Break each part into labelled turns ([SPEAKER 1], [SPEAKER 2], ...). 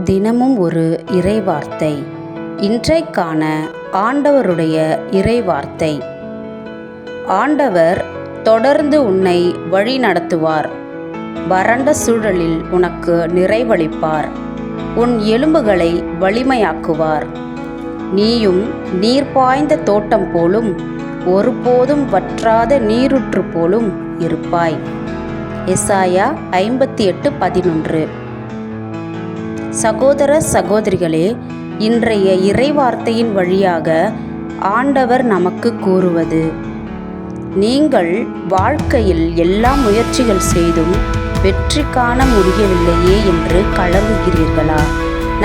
[SPEAKER 1] தினமும் ஒரு இறைவார்த்தை. இன்றைக்கான ஆண்டவருடைய இறைவார்த்தை. ஆண்டவர் தொடர்ந்து உன்னை வழி நடத்துவார். வறண்ட சூழலில் உனக்கு நிறைவளிப்பார். உன் எலும்புகளை வலிமையாக்குவார். நீயும் நீர் பாய்ந்த தோட்டம் போலும் ஒருபோதும் வற்றாத நீரூற்று போலும் இருப்பாய். எசாயா 58:11. சகோதர சகோதரிகளே, இன்றைய இறைவார்த்தையின் வழியாக ஆண்டவர் நமக்கு கூறுவது: நீங்கள் வாழ்க்கையில் எல்லா முயற்சிகள் செய்தும் வெற்றி காண முடியவில்லையே என்று கலங்குகிறீர்களா?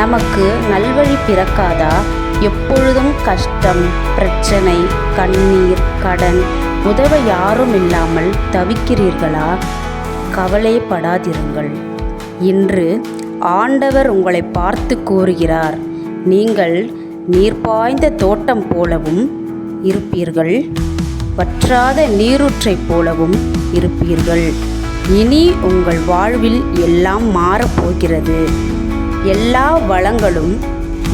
[SPEAKER 1] நமக்கு நல்வழி பிறக்காதா? எப்பொழுதும் கஷ்டம், பிரச்சனை, கண்ணீர், கடன், உதவ யாரும் இல்லாமல் தவிக்கிறீர்களா? கவலைப்படாதிருங்கள். இன்று ஆண்டவர் உங்களை பார்த்து கூறுகிறார்: நீங்கள் நீர் பாய்ந்த தோட்டம் போலவும் இருப்பீர்கள், வற்றாத நீரூற்றைப் போலவும் இருப்பீர்கள். இனி உங்கள் வாழ்வில் எல்லாம் மாறப்போகிறது. எல்லா வளங்களும்,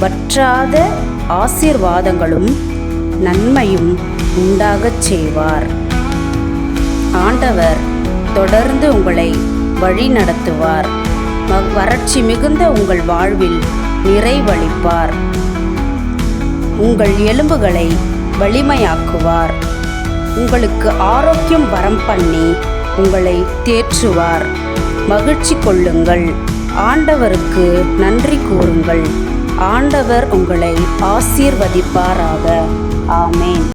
[SPEAKER 1] வற்றாத ஆசீர்வாதங்களும், நன்மையும் உண்டாகச் செய்வார். ஆண்டவர் தொடர்ந்து உங்களை வழி நடத்துவார். வறட்சி மிகுந்த உங்கள் வாழ்வில் நிறைவளிப்பார். உங்கள் எலும்புகளை வலிமையாக்குவார். உங்களுக்கு ஆரோக்கியம் வரம் பண்ணி உங்களை தேற்றுவார். மகிழ்ச்சி கொள்ளுங்கள். ஆண்டவருக்கு நன்றி கூறுங்கள். ஆண்டவர் உங்களை ஆசீர்வதிப்பாராக. ஆமேன்.